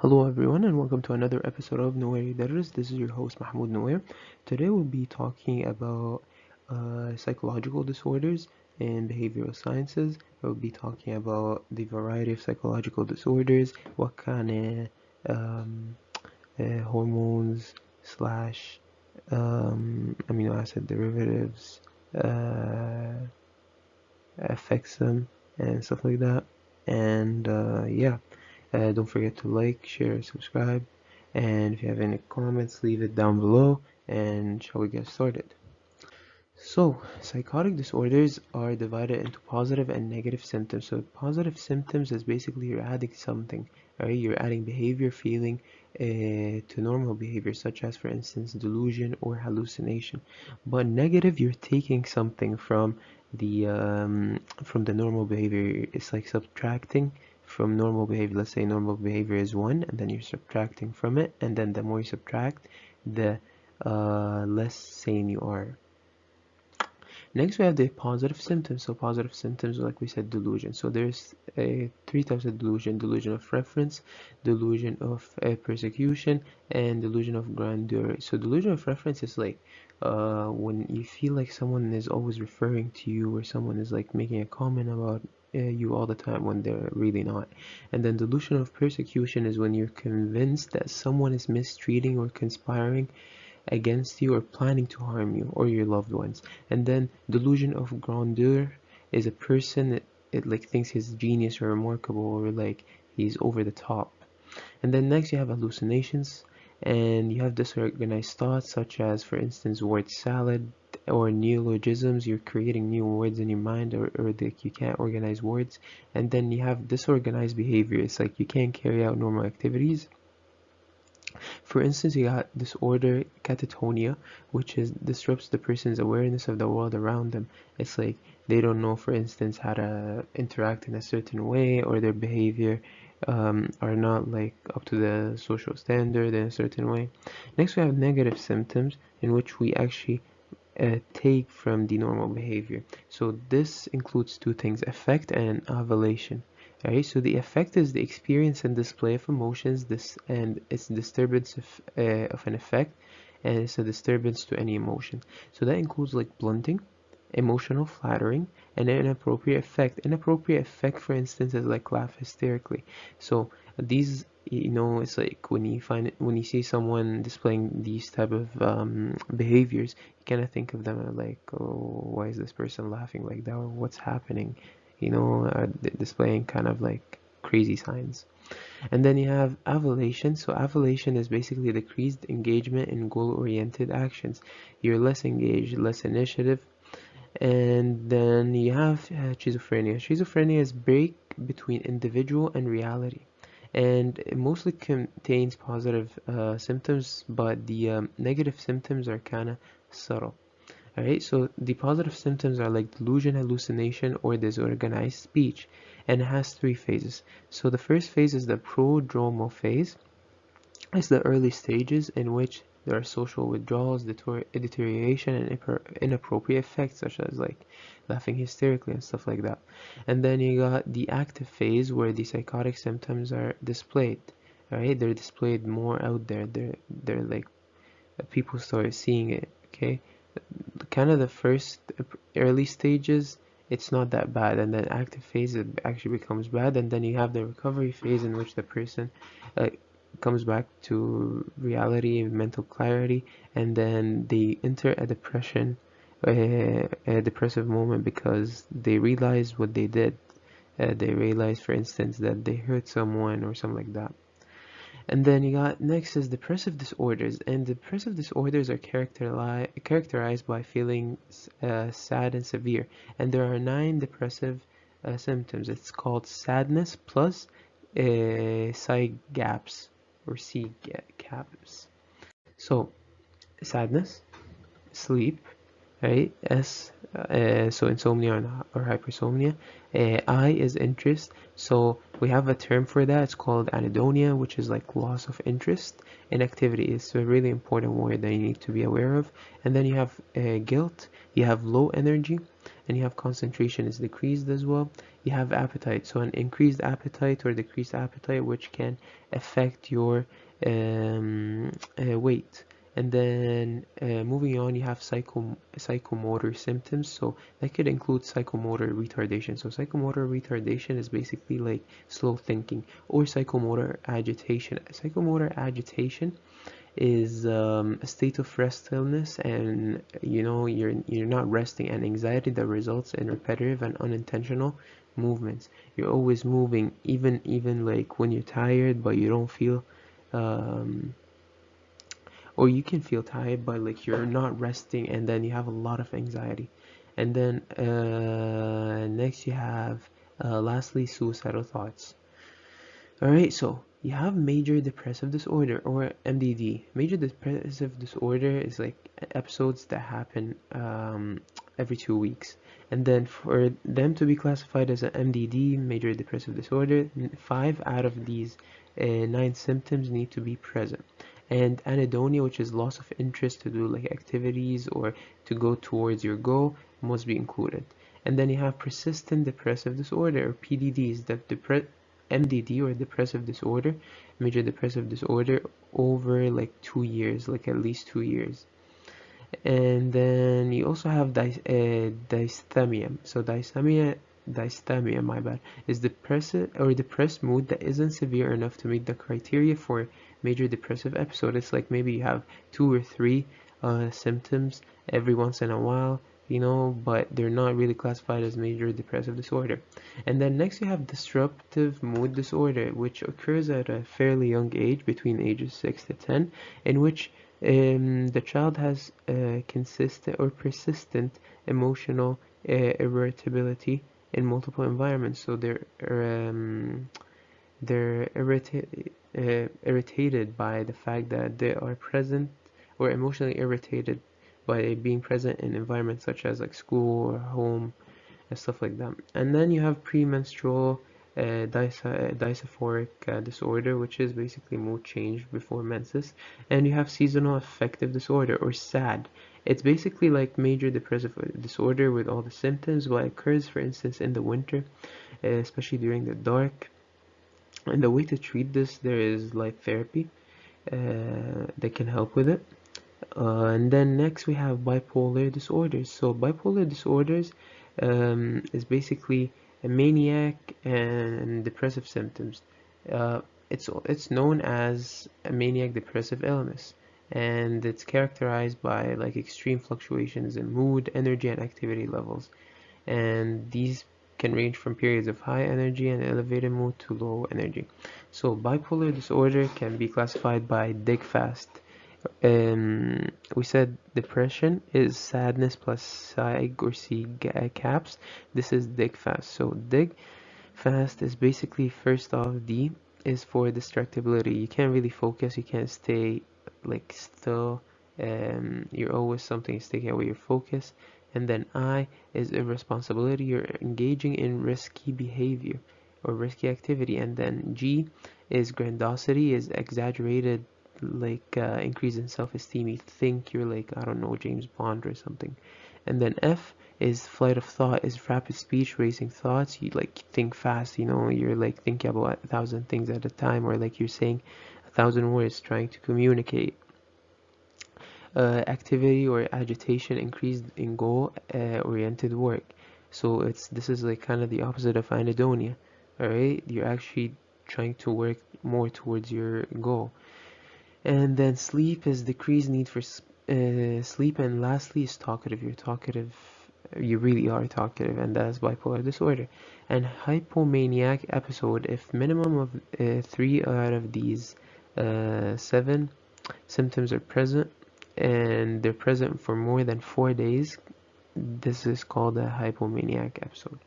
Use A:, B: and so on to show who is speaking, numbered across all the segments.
A: Hello everyone and welcome to another episode of Noir Darris. This is your host Mahmoud Noir. Today we'll be talking about psychological disorders and behavioral sciences. We'll be talking about the variety of psychological disorders, what kind of hormones slash amino acid derivatives uh, affects them and stuff like that. And yeah, don't forget to like, share, subscribe, and if you have any comments, leave it down below. And shall we get started? So, psychotic disorders are divided into positive and negative symptoms. So, positive symptoms is basically you're adding something, right? You're adding behavior, feeling to normal behavior, such as, for instance, delusion or hallucination. But negative, you're taking something from the normal behavior. It's like subtracting from normal behavior. Let's say normal behavior is 1, and then you're subtracting from it, and then the more you subtract, the less sane you are. Next, we have the positive symptoms. So positive symptoms, like we said, delusion. So there's three types of delusion: delusion of reference, delusion of persecution, and delusion of grandeur. So delusion of reference is like when you feel like someone is always referring to you, or someone is like making a comment about you all the time when they're really not. And then delusion of persecution is when you're convinced that someone is mistreating or conspiring against you or planning to harm you or your loved ones. And then delusion of grandeur is a person that it like thinks he's genius or remarkable or like he's over the top. And then next you have hallucinations, and you have disorganized thoughts, such as, for instance, word salad or neologisms. You're creating new words in your mind, or like you can't organize words. And then you have disorganized behavior. It's like you can't carry out normal activities. For instance, you got disorder catatonia, which is disrupts the person's awareness of the world around them. It's like they don't know, for instance, how to interact in a certain way, or their behavior are not like up to the social standard in a certain way. Next, we have negative symptoms, in which we actually take from the normal behavior. So this includes two things: affect and avalation. Alright, so the effect is the experience and display of emotions, this and its disturbance of an effect, and it's a disturbance to any emotion. So that includes like blunting, emotional flattering, and inappropriate effect. Inappropriate effect, for instance, is like laugh hysterically. So these, it's like when you see someone displaying these type of behaviors, you kind of think of them like, oh, why is this person laughing like that, or what's happening? Displaying kind of like crazy signs. And then you have avalation. So avalation is basically decreased engagement in goal-oriented actions. You're less engaged, less initiative. And then you have schizophrenia. Schizophrenia is break between individual and reality, and it mostly contains positive symptoms, but the negative symptoms are kind of subtle. Alright, so the positive symptoms are like delusion, hallucination, or disorganized speech, and it has three phases. So the first phase is the prodromal phase. It's the early stages in which there are social withdrawals, deterioration, and inappropriate effects, such as like laughing hysterically and stuff like that. And then you got the active phase, where the psychotic symptoms are displayed. Alright, they're displayed more out there. They're like people start seeing it. Okay, kind of the first early stages, it's not that bad, and then active phase it actually becomes bad, and then you have the recovery phase, in which the person uh, comes back to reality and mental clarity, and then they enter a depression, a depressive moment, because they realize what they did. They realize, for instance, that they hurt someone or something like that. And then you got next is depressive disorders, and depressive disorders are characterized by feeling sad and severe. And there are 9 depressive symptoms. It's called sadness plus gaps or gaps. So sadness, sleep, right? So insomnia or hypersomnia. I is interest. So we have a term for that. It's called anhedonia, which is like loss of interest in activity. It's a really important word that you need to be aware of. And then you have guilt. You have low energy, and you have concentration is decreased as well. You have appetite, so an increased appetite or decreased appetite, which can affect your weight. And then moving on, you have psychomotor symptoms. So that could include psychomotor retardation. So psychomotor retardation is basically like slow thinking, or psychomotor agitation. Psychomotor agitation is a state of restlessness, and you're not resting, and anxiety that results in repetitive and unintentional movements. You're always moving, even like when you're tired, but you don't feel um, or you can feel tired, but like you're not resting, and then you have a lot of anxiety. And then next you have lastly, suicidal thoughts. Alright, so you have major depressive disorder, or MDD. Major depressive disorder is like episodes that happen every 2 weeks. And then for them to be classified as an MDD, major depressive disorder, 5 out of these 9 symptoms need to be present. And anhedonia, which is loss of interest to do like activities or to go towards your goal, must be included. And then you have persistent depressive disorder, or PDDs, that MDD, or depressive disorder, major depressive disorder, over like 2 years, like at least 2 years. And then you also have dysthymia. So dysthymia, my bad, is depressed mood that isn't severe enough to meet the criteria for major depressive episode. It's like maybe you have 2 or 3 symptoms every once in a while, but they're not really classified as major depressive disorder. And then next you have disruptive mood disorder, which occurs at a fairly young age, between ages 6 to 10, in which the child has consistent or persistent emotional irritability in multiple environments. So they're irritated by the fact that they are present, or emotionally irritated by being present in environments such as like school or home and stuff like that. And then you have premenstrual dysphoric disorder, which is basically mood change before menses. And you have seasonal affective disorder, or SAD. It's basically like major depressive disorder with all the symptoms, but it occurs, for instance, in the winter, especially during the dark. And the way to treat this, there is light therapy that can help with it. And then next we have bipolar disorders. So bipolar disorders is basically a maniac and depressive symptoms. It's known as a maniac depressive illness, and it's characterized by like extreme fluctuations in mood, energy, and activity levels. And these can range from periods of high energy and elevated mood to low energy. So bipolar disorder can be classified by DIGFAST. We said depression is sadness plus psych or C caps. This is DIGFAST. So DIGFAST is basically, first off, D is for distractibility. You can't really focus. You can't stay like still. You're always something is taking away your focus. And then I is irresponsibility. You're engaging in risky behavior or risky activity. And then G is grandiosity, is exaggerated, like increase in self-esteem. You think you're like, I don't know, James Bond or something. And then F is flight of thought, is rapid speech, racing thoughts. You like think fast, you're like thinking about 1,000 things at a time, or like you're saying 1,000 words trying to communicate. Activity or agitation, increased in goal oriented work. So this is like kind of the opposite of anhedonia. All right, you're actually trying to work more towards your goal. And then sleep is decreased need for sleep. And lastly is talkative. You're talkative, you really are talkative, and that's bipolar disorder. And hypomaniac episode, if minimum of 3 out of these 7 symptoms are present, and they're present for more than 4 days, this is called a hypomaniac episode.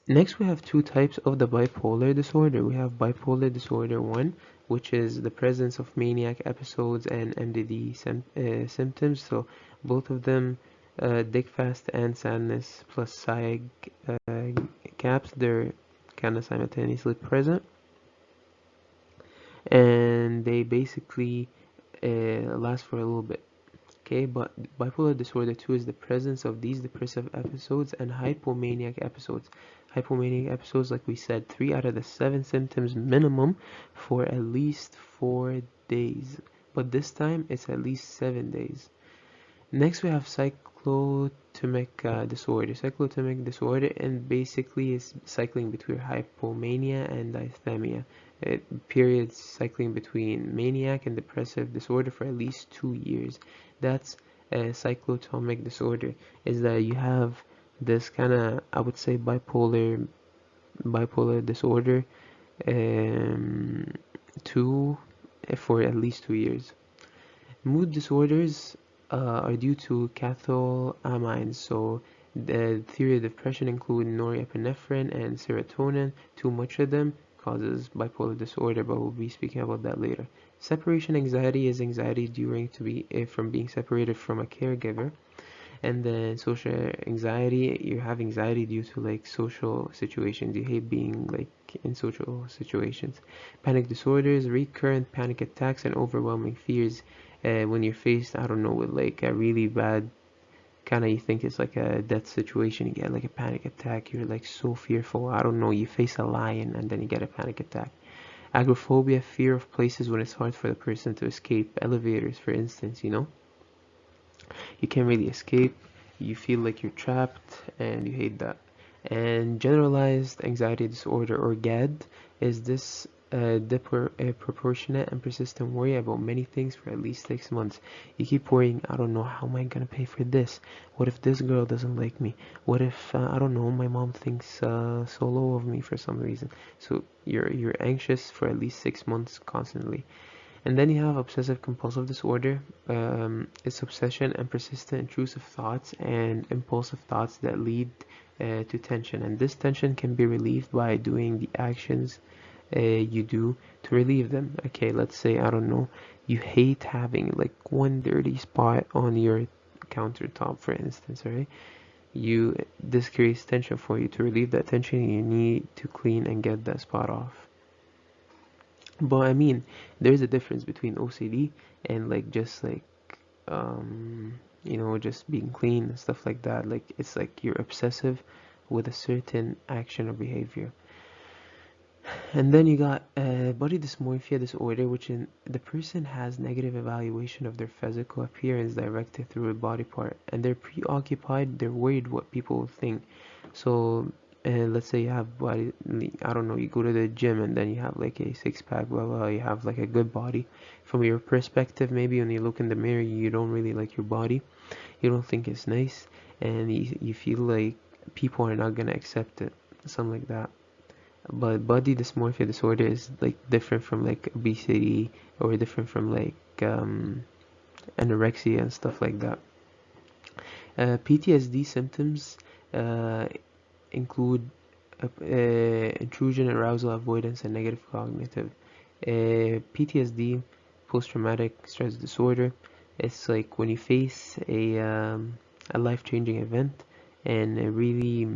A: Next, we have 2 types of the bipolar disorder. We have bipolar disorder 1, which is the presence of maniac episodes and MDD symptoms. So both of them, DIGFAST and sadness plus psych caps, they're kind of simultaneously present. And they basically lasts for a little bit. Okay, but bipolar disorder 2 is the presence of these depressive episodes and hypomaniac episodes. Hypomaniac episodes, like we said, 3 out of the 7 symptoms minimum for at least 4 days. But this time it's at least 7 days. Next we have cyclotimic disorder. Cyclotimic disorder and basically is cycling between hypomania and dysthymia. Periods cycling between maniac and depressive disorder for at least 2 years. That's a cyclotomic disorder. Is that you have this kind of, I would say, bipolar disorder, um, 2 for at least 2 years. Mood disorders are due to catheplamines. So the theory of depression include norepinephrine and serotonin. Too much of them causes bipolar disorder, but we'll be speaking about that later. Separation anxiety is anxiety during from being separated from a caregiver. And then social anxiety, you have anxiety due to like social situations. You hate being like in social situations. Panic disorders, recurrent panic attacks and overwhelming fears. When you're faced, I don't know, with like a really bad kind of, you think it's like a death situation, you get like a panic attack. You're like so fearful. I don't know, you face a lion and then you get a panic attack. Agoraphobia, fear of places when it's hard for the person to escape. Elevators, for instance, you can't really escape, you feel like you're trapped, and you hate that. And generalized anxiety disorder, or GAD, is this proportionate and persistent worry about many things for at least 6 months. You keep worrying, I don't know, how am I gonna pay for this? What if this girl doesn't like me? What if I don't know, my mom thinks so low of me for some reason? So you're anxious for at least 6 months constantly. And then you have obsessive compulsive disorder. It's obsession and persistent intrusive thoughts and impulsive thoughts that lead to tension. And this tension can be relieved by doing the actions you do to relieve them. Okay, let's say, I don't know, you hate having like one dirty spot on your countertop, for instance, right? This creates tension for you. To relieve that tension, you need to clean and get that spot off. But I mean, there's a difference between OCD and like just like just being clean and stuff like that. Like it's like you're obsessive with a certain action or behavior. And then you got body dysmorphia disorder, which in the person has negative evaluation of their physical appearance directed through a body part, and they're preoccupied. They're worried what people will think. So let's say you have body, I don't know, you go to the gym and then you have like a six pack, blah blah. You have like a good body. From your perspective, maybe when you look in the mirror, you don't really like your body. You don't think it's nice, and you feel like people are not gonna accept it, something like that. But body dysmorphia disorder is like different from like obesity, or different from like anorexia and stuff like that. PTSD symptoms uh, include intrusion, arousal, avoidance, and negative cognitive. PTSD, post-traumatic stress disorder. It's like when you face a life-changing event and it really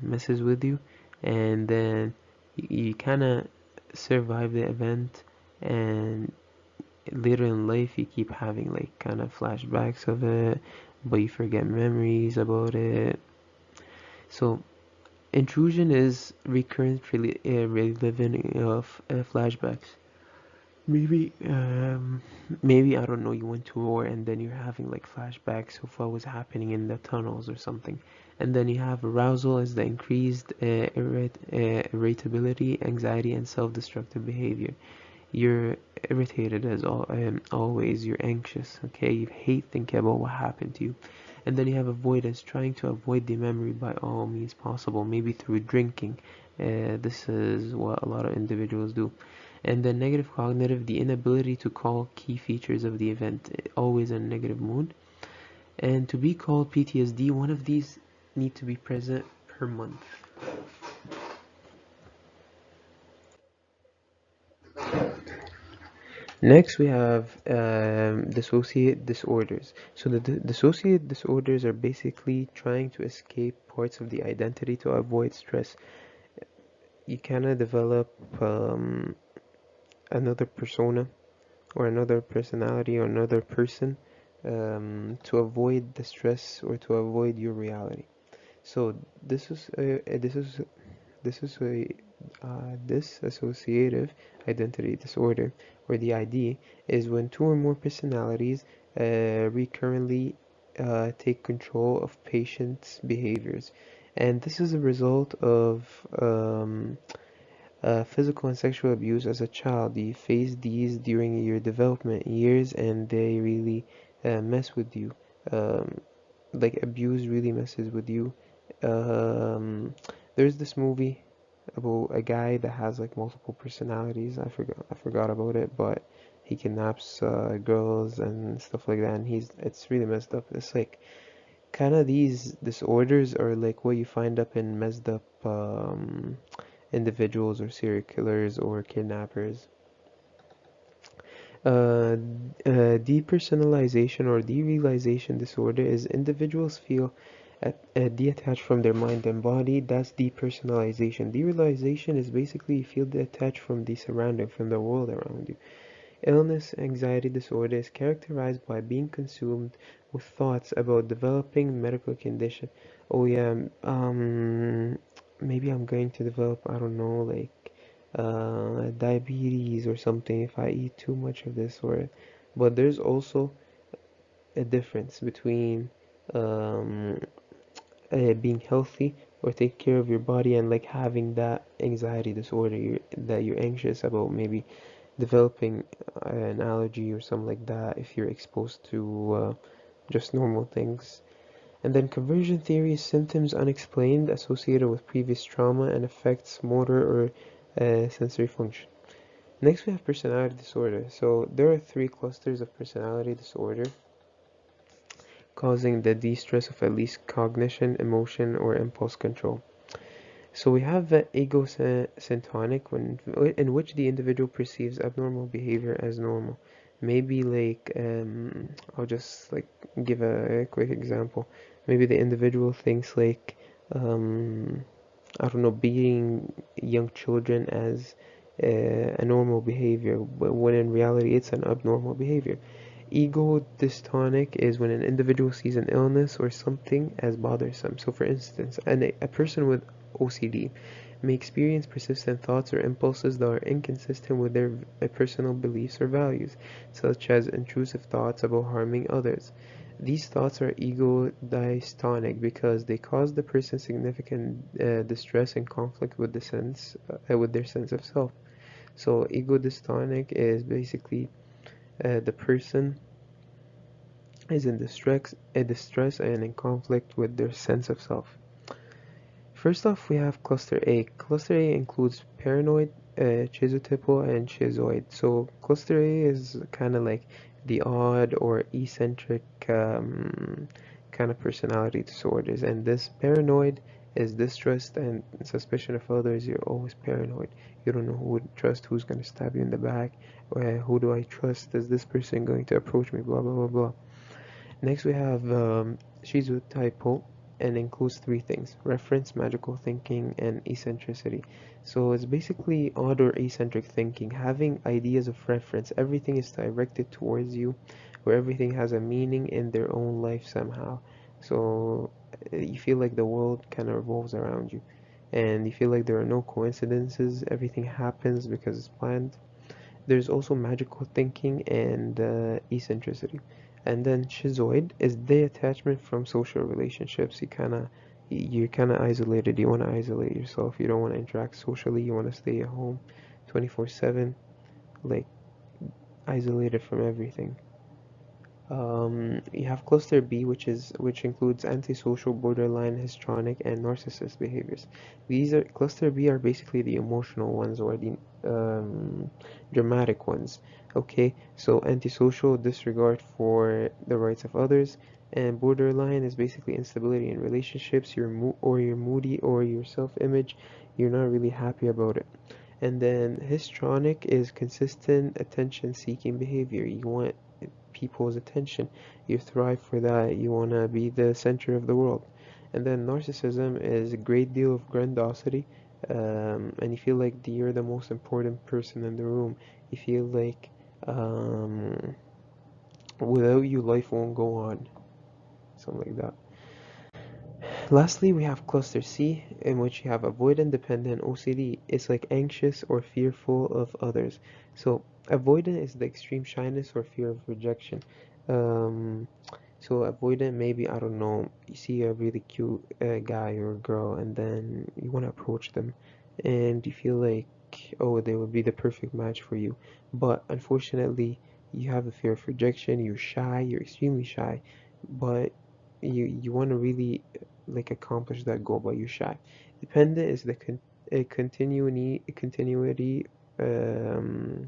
A: messes with you, and then you kind of survive the event, and later in life you keep having like kind of flashbacks of it, but you forget memories about it. So intrusion is recurrent reliving of flashbacks. Maybe, maybe I don't know. You went to war and then you're having like flashbacks of what was happening in the tunnels or something. And then you have arousal as the increased irritability, anxiety, and self-destructive behavior. You're irritated as always. You're anxious. Okay, you hate thinking about what happened to you. And then you have avoidance, trying to avoid the memory by all means possible, maybe through drinking. This is what a lot of individuals do. And then negative cognitive, the inability to call key features of the event, always in a negative mood. And to be called PTSD, one of these need to be present per month. Next, we have dissociate disorders. So the dissociate disorders are basically trying to escape parts of the identity to avoid stress. You kind of develop another persona or another personality or another person to avoid the stress or to avoid your reality. So this is a dissociative identity disorder, or DID, is when two or more personalities recurrently take control of patients' behaviors, and this is a result of physical and sexual abuse as a child. You face these during your development years, and they really mess with you. Um, like abuse really messes with you. Um, there's this movie about a guy that has like multiple personalities. I forgot about it, but he kidnaps girls and stuff like that, and it's really messed up. It's like kind of these disorders are like what you find up in messed up individuals or serial killers or kidnappers. Uh, Depersonalization or derealization disorder is individuals feel detached from their mind and body. That's depersonalization. Derealization is basically you feel detached from the surrounding, from the world around you. Illness, anxiety disorder is characterized by being consumed with thoughts about developing medical condition. Oh yeah, maybe I'm going to develop, I don't know, like diabetes or something if I eat too much of this, or but there's also a difference between um, being healthy or take care of your body and like having that anxiety disorder that you're anxious about maybe developing an allergy or something like that if you're exposed to just normal things. And then conversion theory is symptoms unexplained associated with previous trauma and affects motor or sensory function. Next, we have personality disorder. So there are three clusters of personality disorder causing the de-stress of at least cognition, emotion, or impulse control. So we have the egocentric, in which the individual perceives abnormal behavior as normal. Maybe like I'll just like give a quick example. Maybe the individual thinks like um, I don't know, beating young children as a normal behavior, but when in reality it's an abnormal behavior. Ego dystonic is when an individual sees an illness or something as bothersome. So, for instance, a person with OCD may experience persistent thoughts or impulses that are inconsistent with their personal beliefs or values, such as intrusive thoughts about harming others. These thoughts are ego dystonic because they cause the person significant distress and conflict with with their sense of self. So, ego dystonic is basically the person is in distress and in conflict with their sense of self. First off, we have cluster A. Cluster A includes paranoid, schizotypal, and schizoid. So cluster A is kind of like the odd or eccentric kind of personality disorders, and this paranoid is distrust and suspicion of others. You're always paranoid. You don't know who to trust, who's going to stab you in the back, who do I trust? Is this person going to approach me? Blah blah blah blah. Next we have Shizu and includes three things: reference, magical thinking, and eccentricity. So it's basically odd or eccentric thinking, having ideas of reference. Everything is directed towards you, where everything has a meaning in their own life somehow. So you feel like the world kind of revolves around you, and you feel like there are no coincidences. Everything happens because it's planned. There's also magical thinking and eccentricity. And then schizoid is detachment from social relationships. You're kind of isolated. You want to isolate yourself. You don't want to interact socially. You want to stay at home 24/7, like isolated from everything. You have cluster B, which includes antisocial, borderline, histrionic, and narcissist behaviors. These are cluster B are basically the emotional ones or the dramatic ones. Okay, so antisocial, disregard for the rights of others, and borderline is basically instability in relationships. You're moody or your self-image. You're not really happy about it. And then histrionic is consistent attention-seeking behavior. You want people's attention. You thrive for that. You want to be the center of the world. And then narcissism is a great deal of grandiosity, and you feel like you're the most important person in the room. You feel like Um, Without you, life won't go on. Something like that. Lastly, we have cluster C, in which you have avoidant dependent OCD. It's like anxious or fearful of others. So avoidant is the extreme shyness or fear of rejection. Um, so avoidant, maybe, I don't know, you see a really cute guy or girl, and then you want to approach them, and you feel like, oh, they would be the perfect match for you. But unfortunately, you have a fear of rejection, you're shy, you're extremely shy, but you want to really like accomplish that goal, but you're shy. Dependent is the continuity, um,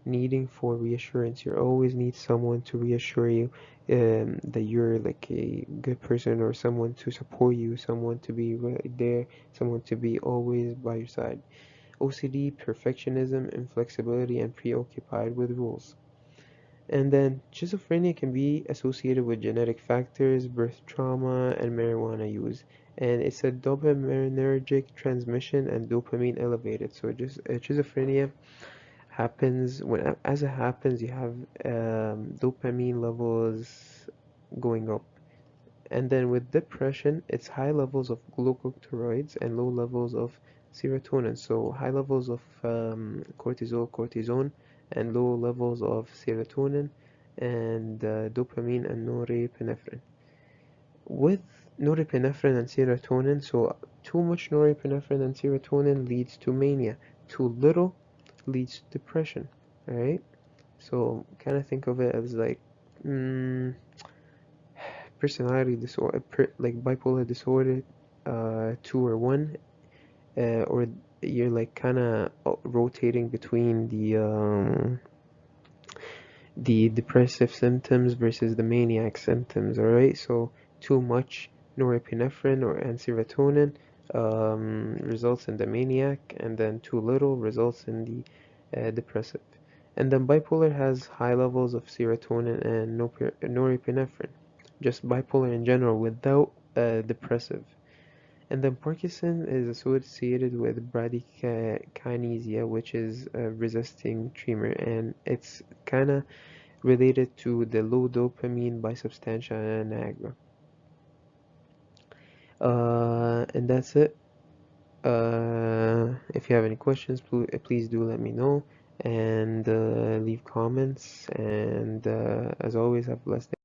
A: needing for reassurance. You always need someone to reassure you that you're like a good person, or someone to support you, someone to be right there, someone to be always by your side. OCD, perfectionism, inflexibility, and preoccupied with rules. And then schizophrenia can be associated with genetic factors, birth trauma, and marijuana use. And it's a dopaminergic transmission and dopamine elevated. So just schizophrenia happens when, as it happens, you have dopamine levels going up. And then with depression, it's high levels of glucocorticoids and low levels of serotonin. So high levels of cortisone, and low levels of serotonin and dopamine and norepinephrine. With norepinephrine and serotonin, so too much norepinephrine and serotonin leads to mania. Too little leads to depression. Alright? So kind of think of it as like mm, personality disorder, like bipolar disorder, 2 or 1, or you're like kind of rotating between the depressive symptoms versus the maniac symptoms. All right, so too much norepinephrine or and serotonin results in the maniac, and then too little results in the depressive. And then bipolar has high levels of serotonin and norepinephrine, just bipolar in general without depressive. And then Parkinson is associated with bradykinesia, which is a resisting tremor, and it's kind of related to the low dopamine by substantia nigra. And that's it. If you have any questions, please do let me know, and leave comments. And as always, have a blessed day.